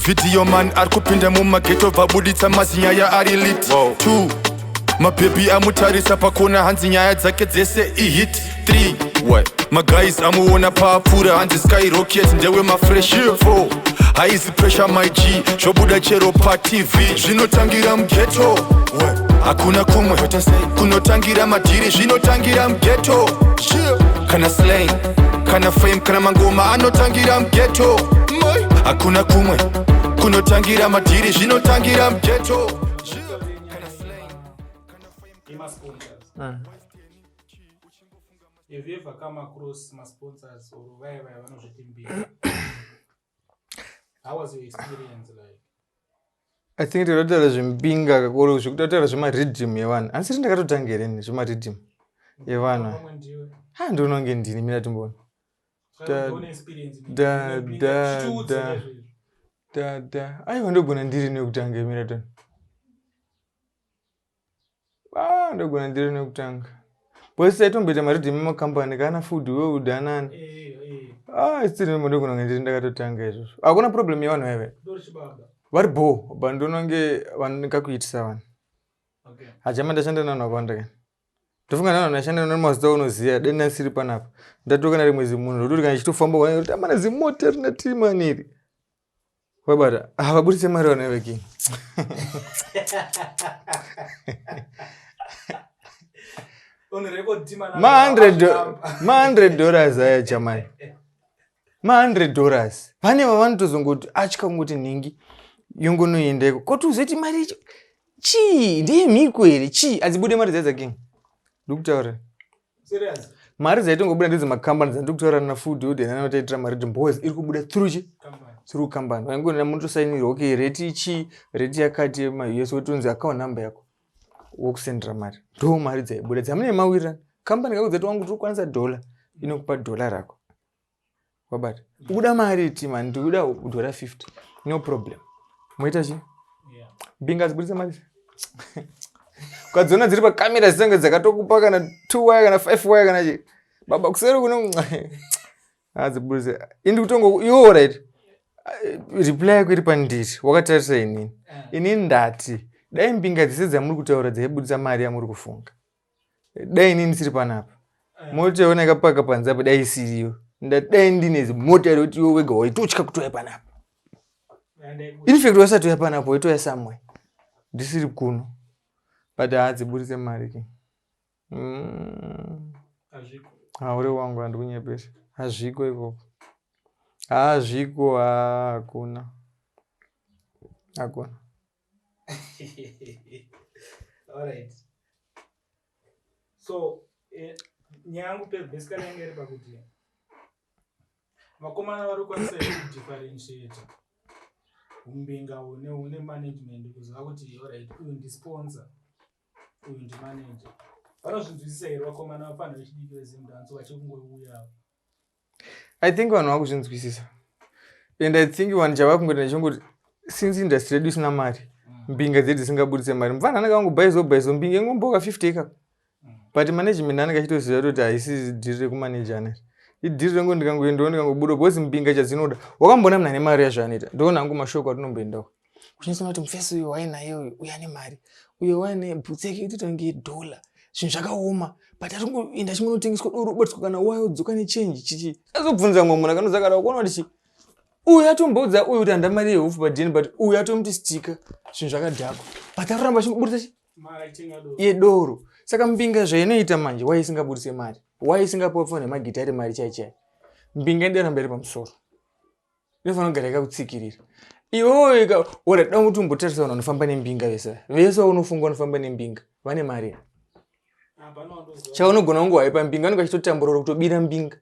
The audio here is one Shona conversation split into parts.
video man arikupinda mumageto vabuditsa mazinyaya ari lit 2 mabebi amutarisa pakona hanzi nyaya dzake dzese ihit 3 maguys amuona paapfuura hanzi skyrocket ndewe mafresh 4 haizi pressure my G zvobuda chero patv zvinotangira mugeto hakuna kumwe kunotangira madhiri zvinotangira mugeto kana slang kana fame kana mangoma anotangira mugeto hakuna kumwe kunotangira madhiri zvinotangira mugeto kana slang kana fame my sponsors. Have you ever come across my sponsors or wherever I want to be? How was your experience like? I think ndakatara zvimbinga kakuru zvikutatara zvemaridhim yevanhu asi ndakatotangereni zvemaridhim yevanhu ndinonge ndini mina timbona aiwa ndogona ndiri nekutanga emiratoni ndogona ndiri nekutanga bosi taitomboita maridhim emakambani kana food wood anani isiri ndogona kunge ndiri ndakatotanga izvozvo hakuna problem yevanhu vaive vari bo bandononge vanhu ndikakuitisa vanhu hachama ndashanda nanhu vakawanda kani ndofunga nanhu ndashanda nanhu mazita unoziya deni nasiri panapa ndatoka nari mwezi muno ndototi kana chitofamba kana kuti amana zimota rina timaniri wabata vabudise mari vanhu vaive kini $100 aya chamani $100 pane vavanotozongoti atya kungoti nhingi yongonoendeko koti uzoti mari icho chii ndiye mhiko here chii adzibude mari dzaidza king ndikutaura mari dzaitongobuda ndedzemakambani dzandikutaura nafood udenanotaitira mari boys iri kubuda through kambani vaingonena munotosainirwa okay reti ichi reti yakati yes wotonzi account number yako wokusendera mari ndo mari dzaibuda dzamune mawirana kambani kakudzati wangu tokwanisa $1 inokupa $1 rako wabata ubuda mari iti man ndikuda $50 no problem moita chi mbinga dzibudisa mari ukadzona dziri pakamera dzitenge dzakatokupa kana 2 wire kana 5 wire kana chi baba kuseri kuno adzibudisa indi kutongo iwo right reply yako iri pandiri wakatarisa inini ndati dai mbinga dzese dzamuri kutaura dzaibudisa mari yamuri kufunga dai inini ndisiri panapa motoona ikapaka panze apo dai isiriyo dai ndine zimota roti iwe wega waitotya kutoya panapa in fact wasatoya panapa waitoya somewhere ndisiri kuno but hadzibudise mari ki uri wangu handikunyepesa hazviko ikoko hazviko hakuna Alright. So nyangu basically ngere pakuti vakomana vari kwanisa differentiate umbinga une management kuziva kuti alright uyu ndisponsor uyu ndimanager vanozvinzwisisa here vakomana vafanira vachidikira Zimdance vachikungouyawo I think vanhu vakuzvinzwisisa and I think vanhu chava kungoita chongoti since industry yedu isina mari mbinga dzedu dzisingabudise mari mufana anenge angobhaizo mbinga ingomboka 50 ikako but management anenge achitoziva kuti haisi dhiri rekumanager aneri idhiri rengo ndikangoendawo ndikangobuda bhosi mbinga chadzinoda wakambona muna nemari yazvaanoita ndoona hangu mashoko atinomboendawo kuchinisana kuti mufesi uyo wainaye uyu ane mari uyo waine bhutsi yake itotange $1 zvinhu zvakaoma but atingoenda chimonotengeswa doro ubatswa kana wayo dzoka nechange chichi azobvunza mwe munhu akanozakara kuona kuti uyu atomboudza uyu kuti handa mari yehufu padhini but uyu atomuti stika zvinhu zvakadhakwa but aroramba achingobudisa yedoro saka mbinga zvainoita manje waisingabudise mari waisingapofa nemagitari mari chaichai mbinga indaramba iri pamusoro inofanira kugara yakakutsikirira iwewe urada kuti umbotarisa vanhu vanofamba nembinga vese vaunofunga vanofamba nembinga vane mari chaunogona kungohaipa mbinga anenge achitotamburora kutobira mbinga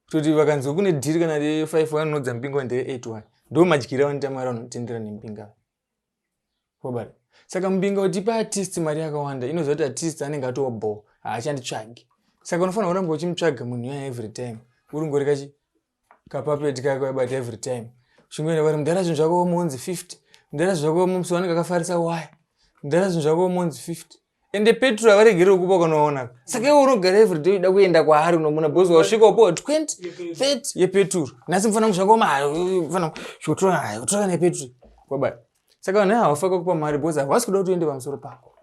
kutoti vakanzi kune dhiri kana re5 vanodza mbinga ndere81 ndo madyiro avanoita mari vanotendera nembinga wabara saka mbinga utipa artist mari yakawanda inoziva kuti artist anenge atobo haachanditsvagi saka unofanira kuramba uchimutsvaga munhu yaya every time uri ngori kachi kapapeti kako wabata every time uchingoenda vari mudhara zvinhu zvako monzi 50 mudhara zvinhu zvako musi wanenge akafarisa waya mudhara zvinhu zvako monzi 50 ende Petro avaregere kupa kunoona saka iwe unogara everyday uda kuenda kwaari unomona bosi wasvika upo 20 30 yePetro nasi mfana kushaka mari mfana kutora nePetro kwaba saka vanhu havafaka kupa mari bosi havasi kuda kuti uende pamusoro pako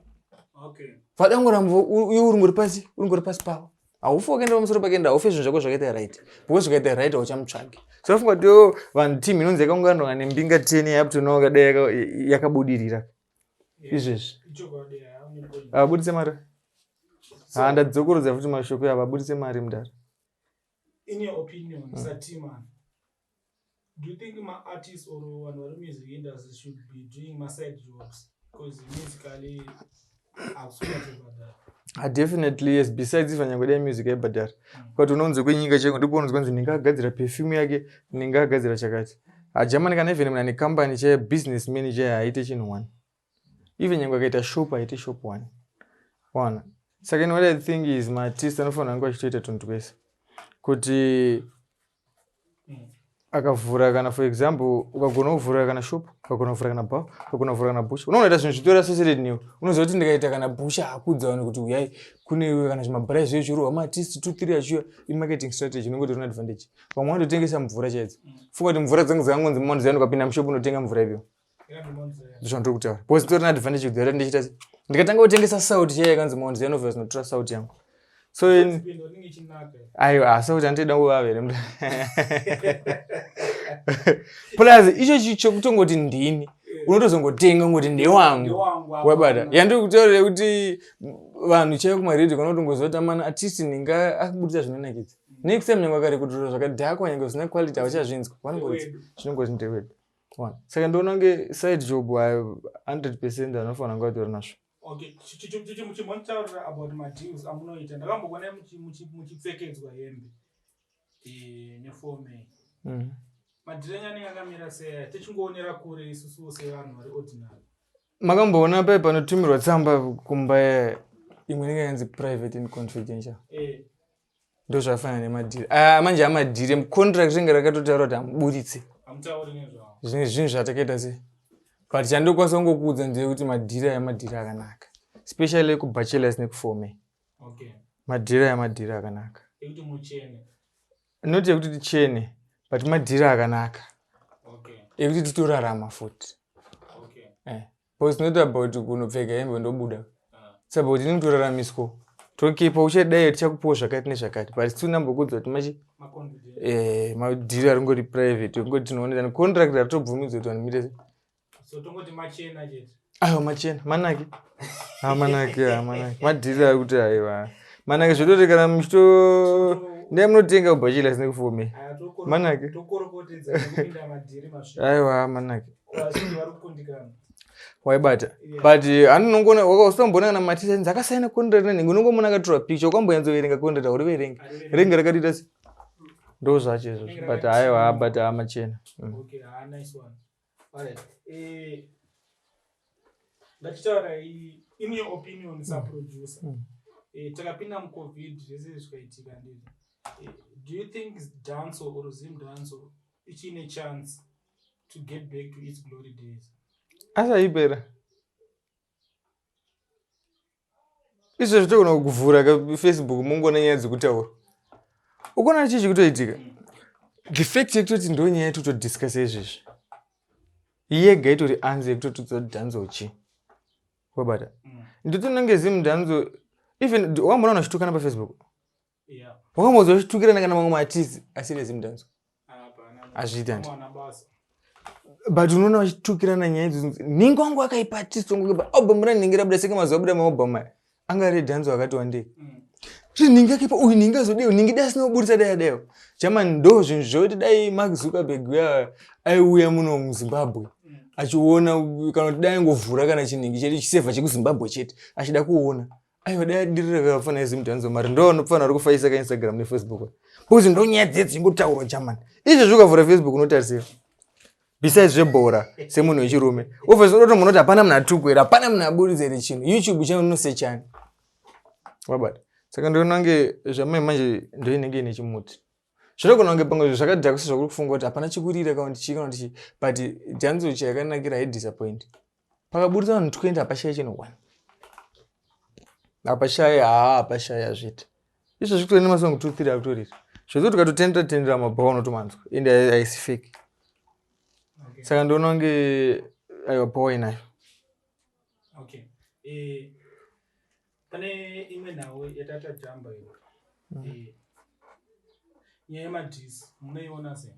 vadangora iwe uri pasi pavo haufi wakaenda pamusoro pake enda haufi zvinhu zvako zvakaita right because zvakaita right hauchamutsvagi so afunga kuti vanhu team inonzi yakaunganwa nembinga 10 up to now kadai yakabudirira izvezvi abudise mari ndadzokorodza futi mashoko ava abudise mari mudaro. In your opinion, Satima, do you think my artists or one of the music industry should be doing my side jobs? Because musically, I'm so much about that. Definitely yes. Besides if anyangoda music ebhadhara but unonzi kwenyika cheko ndipo unonzi kwanzi ningagadzira perfume yake ningagadzira chakati ajamani kana even mna company che business manager aite chinhu one even nyangwa kaita shop aite shop one second what I think is my artist anofana ngwa chitoita tuntu kwese kuti akavhura kana for example ukagona kuvhura kana shop ukagona kuvhura kana bar ukagona kuvhura kana bush unoona zvinhu zvitori associated newe unoziva kuti ndikaita kana bush akudza vanhu kuti uyai kune kana zvimabhara zvezviro ama artist 2-3 achiuya marketing strategy inongoti une advantage pamwe wandotengesa mvura chaidzo funga kuti mvura dzangu dzakangonzi monzi ukapinda mushopu unotenga mvura ivyo ndizvo ndiri kutaura because tori advantage kuti ndichita ndikatanga kutengesa sauti chaiyo yakanzi monzi yanovha zvinotora sauti yangu so aiwa sauti andida kuvavere plus icho chicho kutongoti ndini unotozongotenga ngoti ndewangu wabata yandiri kutaurira kuti vanhu chaiyo kumaredio kana kutongozota mana artist ninga akubudisa zvinonakidza next time nyangwa kare kuti zvakadhakwa nyangwa zvisina quality havachazvinzwa vanongoti zvinongoti ndewedu saka ndoona nge side job 100% anofanira kunge atori nazvo. Okay, chichimutaurira about my deals amunoita ndakambogona muchipfekedzwa hembe nefome madhiri anyange akamira sei tichingoonera kure isusu sevanhu vari ordinary makamboona pai panotumirwa tsamba kumba imwe inenge yanzi private and confidential ndo zvafana nemadhiri manje amadhiri contract ringe rakatotaura kuti amubuditse amutauri nezvavo zvinhu zvatakaita sei but chandokwanisa kungokuudza ndekuti madhiri amadhiri akanaka especially kubachelors nekufome madhiri amadhiri akanaka ekuti muchene not yekuti tichene but madhiri akanaka ekuti titorarama futi but it's not about kunopfeka hembe ndobuda it's about inenge toraramiswa tokipa uchadai tichakupawo zvakati nezvakati but titunambokudza kuti machi madhiri aringori private ngoti tinoonera contract ratobvumidzwa kuti vanhu muite so tongoti machena chete machena manaki manaki madhiri akuti aiwa manaki zvodoti kana muchito ndai munotenga kubachela sine kufome manaki tokorokotedza kupinda madhiri masvika aiwa manaki vazhinji vari kukundikana waibata but anonongona wakausamboona kana matisa dzakasaina contract nenenge unongomona akatora picture ukamboyanzoverenga contract uri verenga renga rakadita se ndo zvacho izvozvo but aiwa but amachena okay nice one alright ndachitaura in your opinion saproducer takapinda mucovid zvese zvikaitika ndizvo do you think dancehall or Zimdancehall ichine chance to get back to its glory days asaipera izvo zvitogona kuvhura kafacebook mungona nyaya dzekutaura ukona chichi kutoitika the fact yekutoti ndo nyaya yetotodiscussa izvezvi yega itori anze yekutotudza kuti dancehall chi wabata nditonange Zimdancehall even wambona uchitukana pafacebook wakambodzwa uchitukirana kana mamwe maartists asiri Zimdancehall azviita ndi but unoona vachitukirana nyaya idzi ningi wangu akaipa artist wangu album raningira buda seka mazuva buda maobham anga ari Dancehall akati wandei ningi akaipa uyu ningi azodeo ningi dai asina kubudisa dai adeo chama ndo zvinhu zvoti dai Mark Zuckerberg uya aiuya muno muZimbabwe achiona kana kuti dai ngovhura kana chinhingi chedu chisevha chekuZimbabwe chete achida kuona aiwa dai adirira kafana Zimdancehall mari ndo anofana ari kufaisa kaInstagram neFacebook because ndo nyaya dzedu dzingotaurwa chamani izvezvi ukavhura Facebook unotarisira besides zvebhora semunhu wechirume obviously unoto munoti hapana munhu atukwera hapana munhu abuditsa iri chinhu YouTube chanonosechani wabata saka ndinoona nge zvamai manje ndo inenge ine chimuti zvinogona kunge pamwe zvakadhakusa zvakuri kufunga kuti hapana chikurira kana kuti kana kuti but Dancehall chayakanakira haidisappoint pakabudisa vanhu 20 hapashaya chinhu one apashaya zviti izvo zvikutori nemasongo 2-3 akutoriri zvokuti ukatotendera mabhawa unotomanzwa ende haisi fake. Saka ndoona kunge aiwa bhawa inayo. Okay. Pane imwe nhau yatatajamba iyo. Nyaya yemadhisi munoiona sei?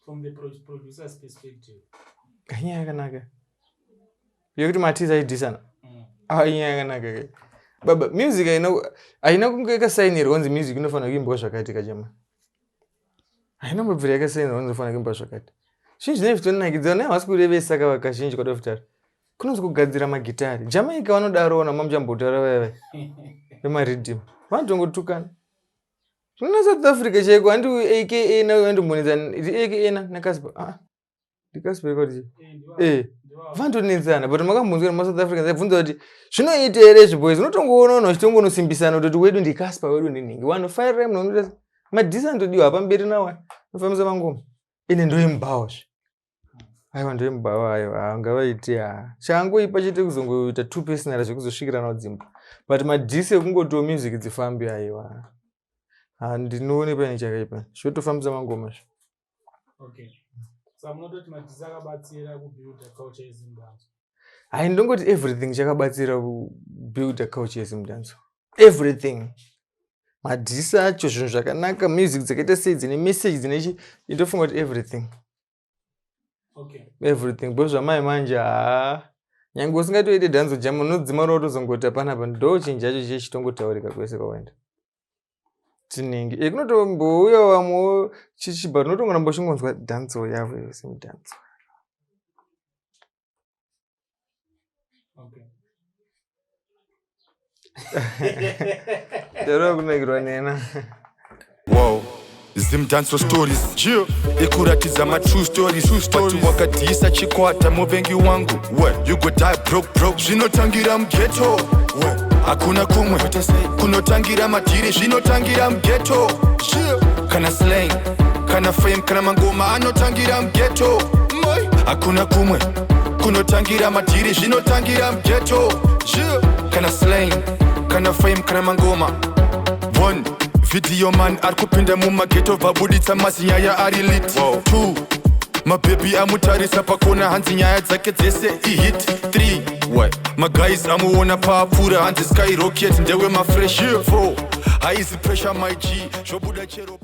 From the producer's perspective. Inyaya yakanaka yekuti matiza aidhisana. Inyaya yakanaka baba. Music haina kunge yakasainirwa kunzi music inofanira kuimbwa zvakati kachema. Haina mbobvira yakasainirwa kunzi inofanira kuimbwa zvakati. Zvinhu zvinenge zvitonakidza nehawasi kurevesa kazhinji kwada kutaura. Kunonzi kugadzira magitari. Jamaica vanodaro na mamujambotaura veve. Vemaridhimu. Vanotongotukana. Zvino South Africa chaiko handi AKA nayo yandombonedza AKA na Casper. Ndikasper kwati. Vantonetsana but makambonzwa na South Africans aibvunza kuti zvinoita here zviboys unotongoona uchitongonosimbisana kuti wedu ndikasper wedu ndinhingi 105 mnonota madhisi andodiwa pamberi nawa nofambisa mangoma ine ndoimbawa zve. Aiwa ndoimbawa aiwa ngavaiti changoipa chete kuzongoita 2 personal zvekuzosvikira nawo dzimba but madhisi ekungotiwo music dzifambi aiwa handinoone pane chakaipa zvotofambisa mangoma zve. Okay. So munototi madhisi akabatsira kubuilda culture yeZimbabwe. Ndongoti everything chakabatsira kubuilda culture yeZimbabwe. Everything. Madhisi acho zvinhu zvakanaka music dzakaita sei dzine message dzinechi ndofunga kuti everything. Okay. Everything bo zvamai manje nyange usingatoite dhanzo jam unodzima rotozongota panapa ndochinja chacho chichitongotaurika kwese kwaenda. Tinenge kunotombouya vamwe chichibva tinotongona mboshingozwa dhanzo yavo yesimudhanzo. Okay. Ndaro kunakirwa nena. Wow. Zimdancehall stories. Ekuratidza ma true stories. Watu wakadhisa chikwata muvengi wangu. You go die broke. Zvinotangira mughetto. Hakuna kumwe kunotangira madhiri zvinotangira mughetto. Kana slang, kana fame, kana mangoma anotangira mughetto. Hakuna kumwe kunotangira madhiri zvinotangira mughetto. Kana slang, kana fame, kana mangoma. 1 video man arikupinda mumaghetto vabuditsa mazinyaya ari lit. 2 mabhebi amutarisa pakona hanzi nyaya dzake dzese ihit. 3 maguys amuona paapfuura hanzi skyrocket ndewe mafresh. 4 haizi pressure my G zvobuda chero